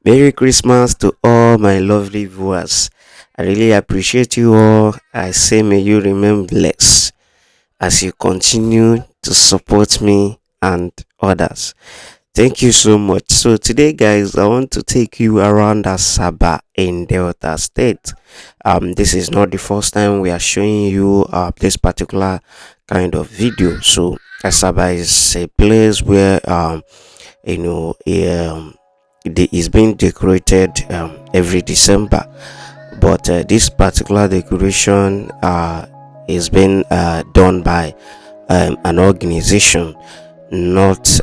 Merry Christmas to all my lovely viewers. I really appreciate you all. I say, may you remain blessed as you continue to support me and others. Thank you so much. So, today, guys, I want to take you around Asaba in Delta State. This is not the first time we are showing you this particular kind of video. So, Asaba is a place where you know is being decorated every December, but this particular decoration is being done by an organization, not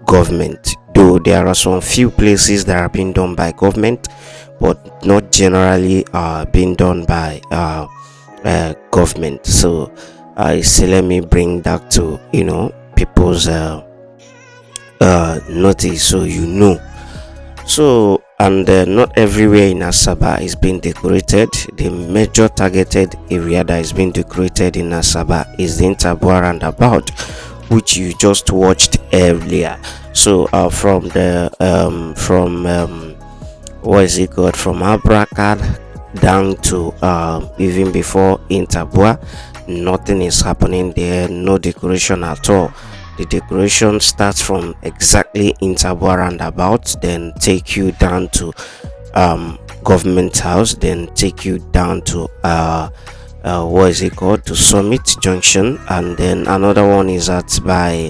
government. Though there are some few places that are being done by government, but not generally being done by government. So say let me bring that to people's notice, so and not everywhere in Asaba is being decorated. The major targeted area that is being decorated in Asaba is the Intabua roundabout, which you just watched earlier. So from the what is it called, from Abrakad down to even before Intabua, nothing is happening there, no decoration at all. The decoration starts from exactly Intabua roundabout, then take you down to government house, then take you down to what is it called, to Summit Junction, and then another one is at by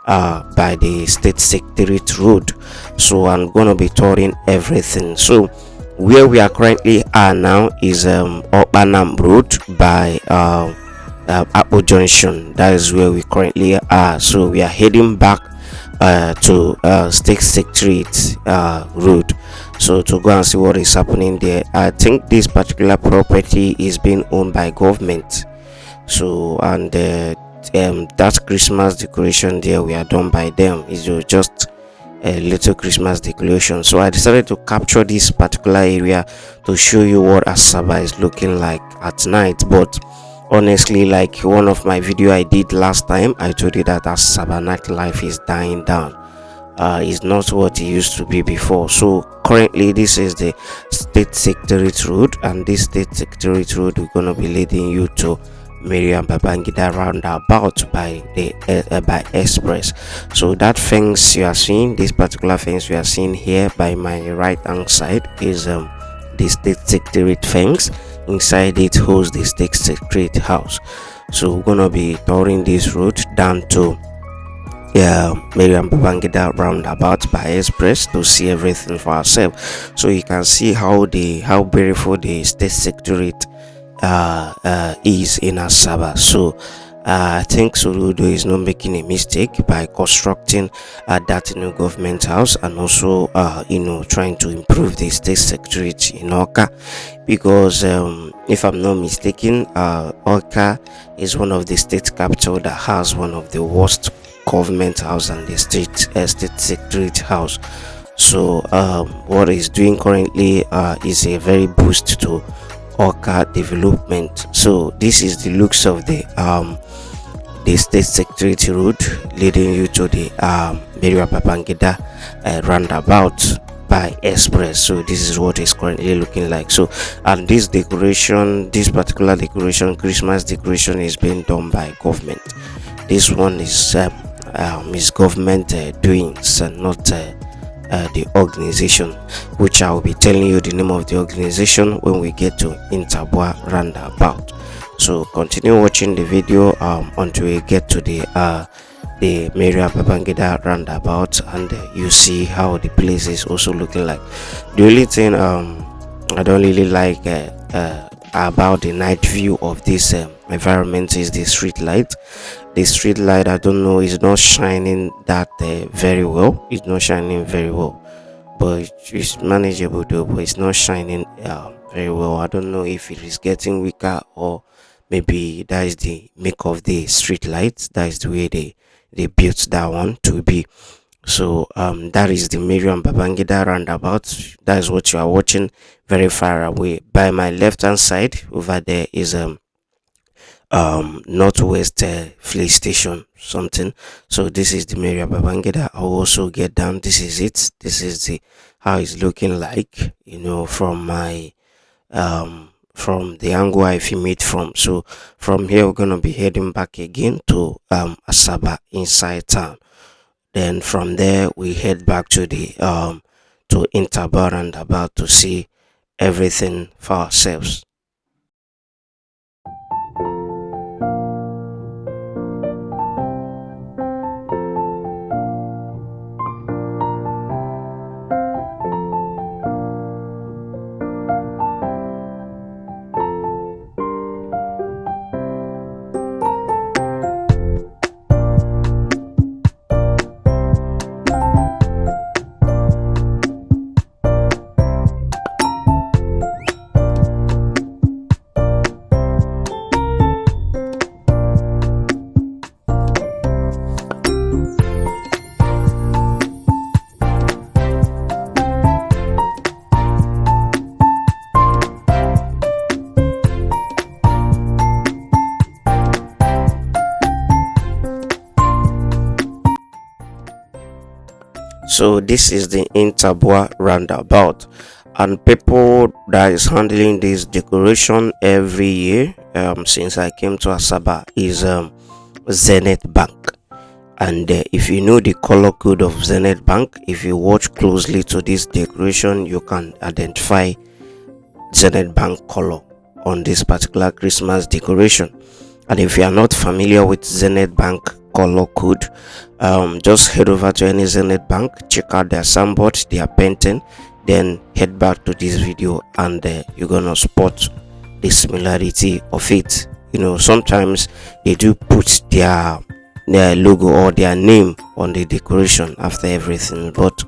the state secretariat road. So I'm gonna be touring everything. So where we are currently are now is Opanam Road by Apple Junction. That is where we currently are. So we are heading back to State Secretariat Road. So to go and see what is happening there. I think this particular property is being owned by government. So and that Christmas decoration there, we are done by them. It's just a little Christmas decoration. So I decided to capture this particular area to show you what Asaba is looking like at night. But honestly, like one of my video I did last time, I told you that Asaba nightlife is dying down. It's not what it used to be before. So currently this is the State Secretariat Road, and this State Secretariat Road we're gonna be leading you to Miriam Babangida roundabout by the by express. So that fence you are seeing, this particular fence you are seeing here by my right hand side, is the State Secretariat fence. Inside it holds the State Secretariat house. So we're gonna be touring this road down to Miriam Babangida roundabout by express to see everything for ourselves. So you can see how beautiful the State Secretariat is in Asaba. So I think Soludo is not making a mistake by constructing that new government house, and also trying to improve the State Secretariat in Oka, because if I'm not mistaken, Oka is one of the state capital that has one of the worst government house and the state secretariat house. So what is doing currently is a very boost to Oka development. So this is the looks of the State Secretariat road leading you to the Miriam Babangida roundabout by express. So this is what is currently looking like. So and this particular decoration, Christmas decoration, is being done by government. This one is government doings, and not the organization, which I will be telling you the name of the organization when we get to Intabua roundabout. So continue watching the video until we get to the Maria Babangida roundabout, and you see how the place is also looking like. The only thing I don't really like about the night view of this environment is the street light. The street light, I don't know, is not shining that very well. It's not shining very well, but it's manageable though. But it's not shining very well. I don't know if it is getting weaker, or maybe that is the make of the street lights. That is the way they built that one to be. So that is the Miriam Babangida roundabout. That is what you are watching very far away. By my left hand side over there is northwest fleet station something. So this is the Maria Babangida. I'll also get down. This is it. This is the how it's looking like, from my from the angle I film it from. So from here we're gonna be heading back again to Asaba inside town. Then from there we head back to the to Interbar and about to see everything for ourselves. So this is the Interbois roundabout, and people that is handling this decoration every year since I came to Asaba is Zenith Bank. And if you know the color code of Zenith Bank, if you watch closely to this decoration, you can identify Zenith Bank color on this particular Christmas decoration. And if you are not familiar with Zenith Bank color code, just head over to any Zenith Bank, check out their signboard, their painting, then head back to this video, and you're gonna spot the similarity of it. Sometimes they do put their logo or their name on the decoration after everything, but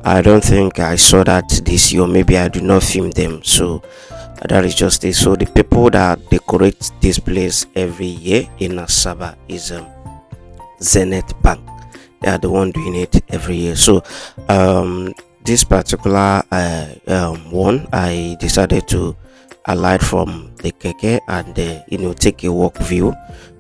I don't think I saw that this year. Maybe I do not film them, so that is just it. So the people that decorate this place every year in Asaba is Zenith Bank. They are the one doing it every year. So this particular one, I decided to alight from the keke and take a walk view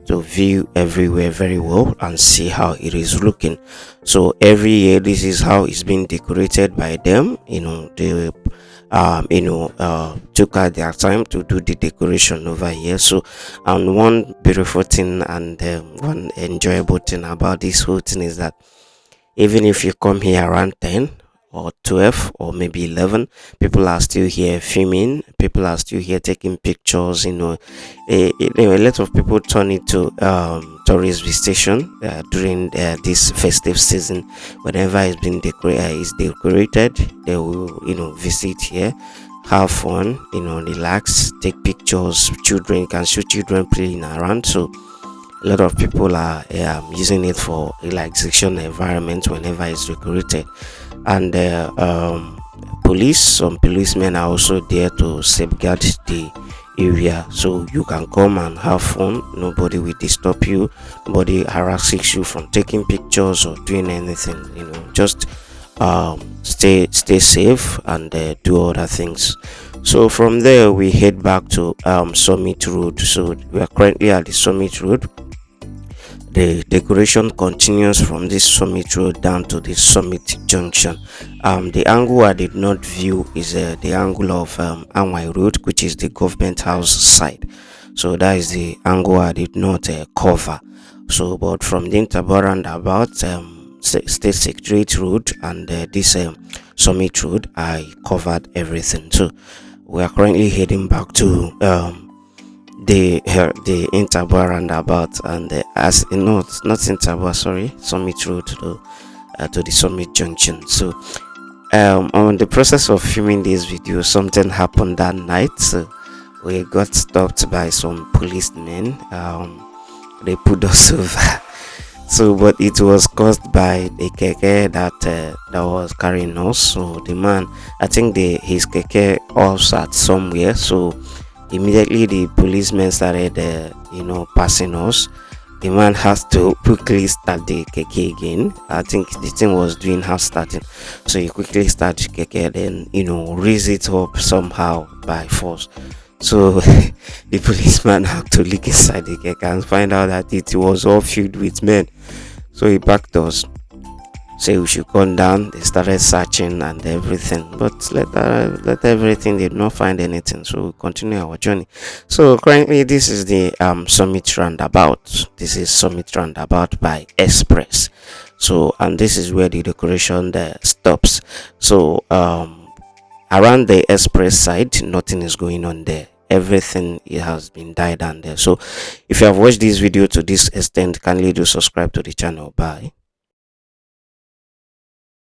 to view everywhere very well and see how it is looking. So every year this is how it's been decorated by them. They took out their time to do the decoration over here. So one beautiful thing and one enjoyable thing about this whole thing is that even if you come here around 10 or 12 or maybe 11, people are still here filming, people are still here taking pictures. A lot of people turn it to tourist visitation during this festive season. Whenever it's been decorated, they will visit here, have fun, relax, take pictures. Children, you can show children playing around. So a lot of people are using it for relaxation environment whenever it's decorated. And some policemen are also there to safeguard the area, so you can come and have fun. Nobody will disturb you, nobody harasses you from taking pictures or doing anything. Just stay safe and do other things. So from there we head back to Summit Road. So we are currently at the Summit Road. The decoration continues from this Summit Road down to the Summit Junction. The angle I did not view is the angle of Anwai Road, which is the government house side. So that is the angle I did not cover. So, but from the Interbar roundabout, State Secretariat Road and this Summit Road, I covered everything. So we are currently heading back to the Interbar roundabout, and not Interbar, sorry, Summit Road to the Summit Junction. So on the process of filming this video, something happened that night. So we got stopped by some policemen. They put us over. So but it was caused by the keke that was carrying us. So the man, I think his keke also at somewhere. So immediately the policemen started passing us. The man has to quickly start the keke again. I think the thing was doing half starting, so he quickly started the keke, then raise it up somehow by force. So the policeman had to look inside the keke and find out that it was all filled with men. So he backed us, say we should come down. They started searching and everything, but let everything did not find anything. So we continue our journey. So currently, this is the Summit Roundabout. This is Summit Roundabout by Express. So, and this is where the decoration there stops. So around the express side, nothing is going on there. Everything, it has been died down there. So if you have watched this video to this extent, kindly do subscribe to the channel. Bye.